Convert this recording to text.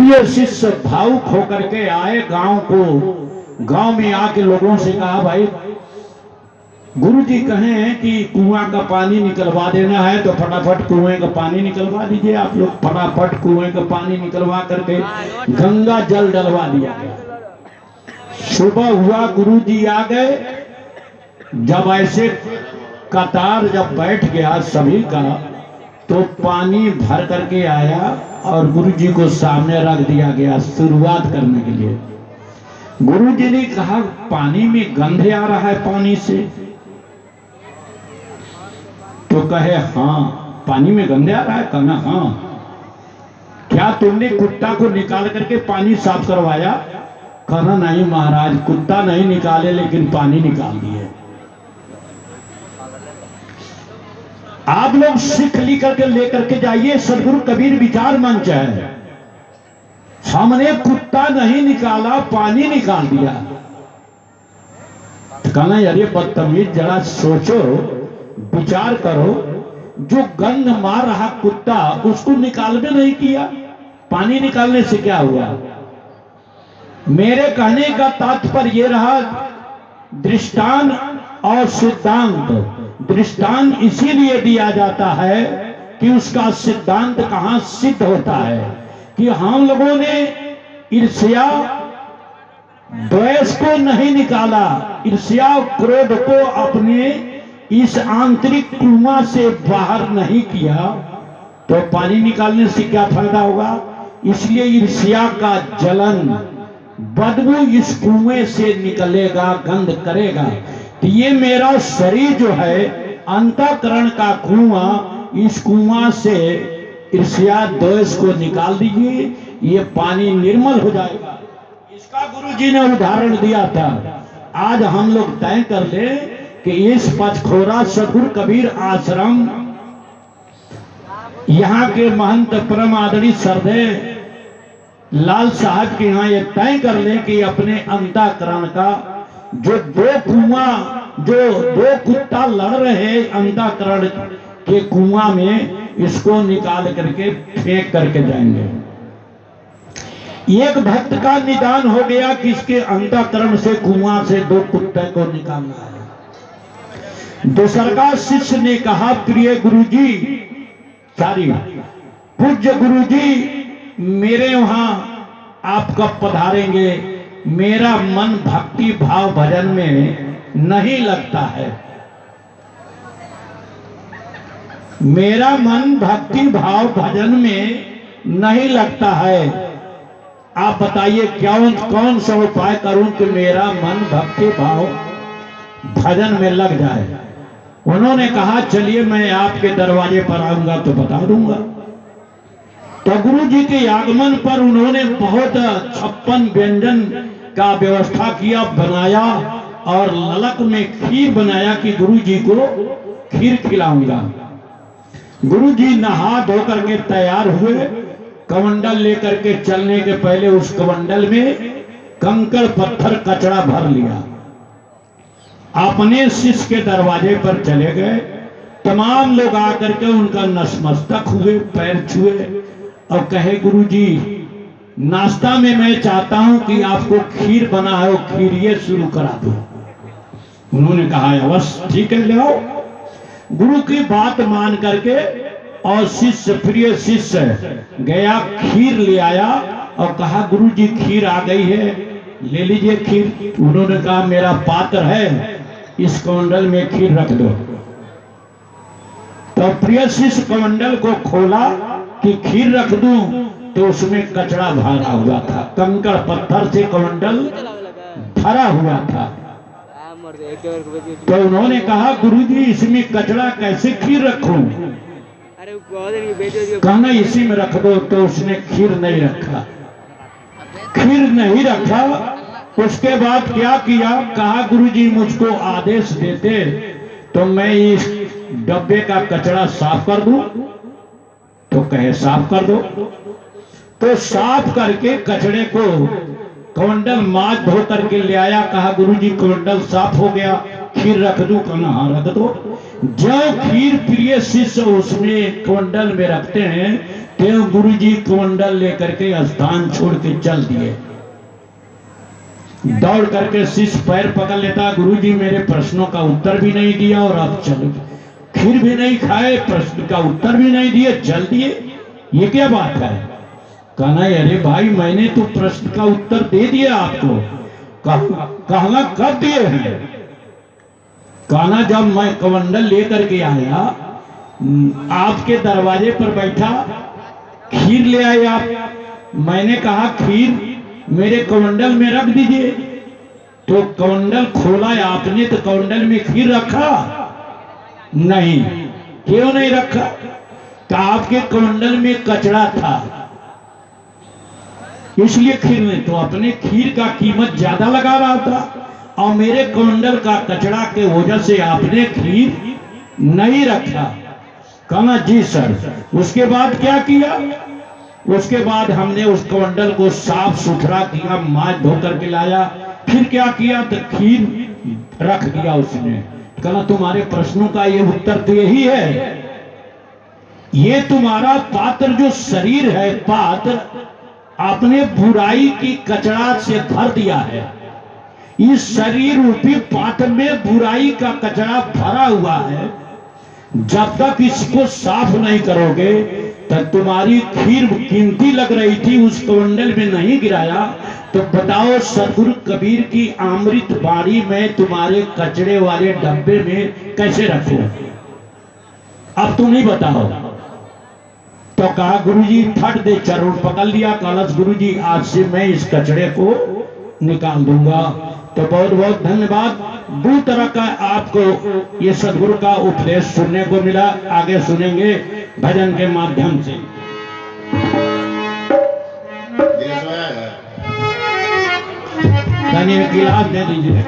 प्रिय शिष्य भावुक होकर के आए गांव को। गांव में आके लोगों से कहा, भाई गुरुजी कहें कि कुआं का पानी निकलवा देना है तो फटाफट कुएं का पानी निकलवा दीजिए। आप लोग फटाफट कुएं का पानी निकलवा करके गंगा जल डलवा दिया गया। सुबह हुआ, गुरुजी आ गए। जब ऐसे कतार जब बैठ गया सभी का, तो पानी भर करके आया और गुरुजी को सामने रख दिया गया शुरुआत करने के लिए। गुरुजी ने कहा, पानी में गंध आ रहा है पानी से। तो कहे, हाँ पानी में गंध आ रहा है। कहना, हाँ। क्या तुमने कुत्ता को निकाल करके पानी साफ करवाया? कहना, नहीं महाराज, कुत्ता नहीं निकाले लेकिन पानी निकाल दिए। आप लोग सीख लेकर के जाइए, सदगुरु कबीर विचार मंच है। हमने कुत्ता नहीं निकाला, पानी निकाल दिया। कहना, अरे बदतमीज, जरा सोचो, विचार करो। जो गंध मार रहा कुत्ता, उसको निकाल भी नहीं किया, पानी निकालने से क्या हुआ? मेरे कहने का तात्पर्य ये रहा, दृष्टांत और सिद्धांत। दृष्टांत इसीलिए दिया जाता है कि उसका सिद्धांत कहां सिद्ध होता है कि हम लोगों ने ईर्ष्या द्वेष को नहीं निकाला, ईर्ष्या क्रोध को अपने इस आंतरिक कुआं से बाहर नहीं किया, तो पानी निकालने से क्या फायदा होगा? इसलिए ईर्ष्या का जलन, बदबू इस कुएं से निकलेगा, गंध करेगा। तो ये मेरा शरीर जो है अंतःकरण का कुआं, इस कुआं से ईर्ष्या द्वेष को निकाल दीजिए, ये पानी निर्मल हो जाएगा। इसका गुरुजी ने उदाहरण दिया था। आज हम लोग तय कर ले कि इस पचखोरा सदगुरु कबीर आश्रम, यहाँ के महंत परम आदरणीय सरदेव लाल साहब के यहाँ ये तय कर ले कि अपने अंतःकरण का जो दो कुत्ता लड़ रहे हैं अंतःकरण के कुआं में, इसको निकाल करके फेंक करके जाएंगे। एक भक्त का निदान हो गया कि इसके अंतःकरण से कुआं से दो कुत्ते को निकालना है। दूसरा शिष्य ने कहा, प्रिय गुरुजी, पूज्य गुरुजी, मेरे वहां आप कब पधारेंगे? मेरा मन भक्ति भाव भजन में नहीं लगता है। मेरा मन भक्ति भाव भजन में नहीं लगता है। आप बताइए कौन सा उपाय करूं कि मेरा मन भक्ति भाव भजन में लग जाए? उन्होंने कहा, चलिए मैं आपके दरवाजे पर आऊंगा तो बता दूंगा। तो गुरु जी के आगमन पर उन्होंने बहुत 56 व्यंजन का व्यवस्था किया, बनाया और ललक में खीर बनाया कि गुरु जी को खीर खिलाऊंगा। गुरु जी नहा धो करके तैयार हुए, कमंडल लेकर के चलने के पहले उस कमंडल में कंकड़ पत्थर कचरा भर लिया। अपने शिष्य के दरवाजे पर चले गए। तमाम लोग आकर के उनका नतमस्तक हुए, पैर छुए और कहे, गुरुजी नाश्ता में मैं चाहता हूं कि आपको खीर बना है वो खीर ये शुरू करा दो। उन्होंने कहा, अवश्य, ठीक है, ले आओ। गुरु की बात मान करके और शिष्य, प्रिय शिष्य गया, खीर ले आया और कहा, गुरुजी खीर आ गई है, ले लीजिए खीर। उन्होंने कहा, मेरा पात्र है, इस कमंडल में खीर रख दो। तो प्रिय शिष्य कमंडल को खोला कि खीर रख दूं, तो उसमें कचरा भरा हुआ था, कंकड़ पत्थर से कमंडल भरा हुआ था। तो उन्होंने कहा, गुरुजी इसमें कचरा कैसे खीर रखूं? कहना, इसी में रख दो। तो उसने खीर नहीं रखा, खीर नहीं रखा। उसके बाद क्या किया? कहा, गुरुजी मुझको आदेश देते तो मैं इस डब्बे का कचरा साफ कर दूं। तो कहे, साफ कर दो। तो साफ करके कचड़े को कमंडल माज धो करके ले आया। कहा, गुरुजी कमंडल साफ हो गया, खीर रख दूं? कहना, हाँ रख दो। जो खीर प्रिय शिष्य उसमें कमंडल में रखते हैं त्यों गुरुजी कमंडल लेकर के स्थान छोड़ के चल दिए। दौड़ करके शिष्य पैर पकड़ लेता, गुरुजी मेरे प्रश्नों का उत्तर भी नहीं दिया और अब चलो, खीर भी नहीं खाए, प्रश्न का उत्तर भी नहीं दिए, चल दिए, ये क्या बात है? कहना अरे भाई मैंने तो प्रश्न का उत्तर दे दिया आपको। कहना कब दिए हैं? कहना जब मैं कमंडल लेकर के आया, आपके दरवाजे पर बैठा, खीर ले आए आप, मैंने कहा खीर मेरे कमंडल में रख दीजिए, तो कमंडल खोला आपने तो कमंडल में खीर रखा नहीं। क्यों नहीं रखा? तो आपके कमंडल में कचरा था इसलिए खीर नहीं। तो अपने खीर का कीमत ज्यादा लगा रहा था और मेरे कमंडल का कचरा के वजह से आपने खीर नहीं रखा। कहना जी सर। उसके बाद क्या किया? उसके बाद हमने उस कमंडल को साफ सुथरा किया, मांज धो करके लाया, फिर क्या किया तो खीर रख दिया उसने। कहना तुम्हारे प्रश्नों का ये उत्तर तो यही है, ये तुम्हारा पात्र जो शरीर है, पात्र आपने बुराई की कचरा से भर दिया है। इस शरीर रूपी पात्र में बुराई का कचरा भरा हुआ है। जब तक इसको साफ नहीं करोगे तब तुम्हारी खीर कीमती लग रही थी उस कमंडल में नहीं गिराया, तो बताओ सदगुरु कबीर की अमृत बाड़ी में तुम्हारे कचरे वाले डब्बे में कैसे रखो? अब तुम ही बताओ। तो कहा गुरुजी फट दे, चरण पकड़ लिया, कलश गुरुजी आज से मैं इस कचरे को निकाल दूंगा। तो बहुत बहुत धन्यवाद। दो तरह का आपको ये सदगुरु का उपदेश सुनने को मिला, आगे सुनेंगे भजन के माध्यम से। धन्य गिलास दे दीजिए।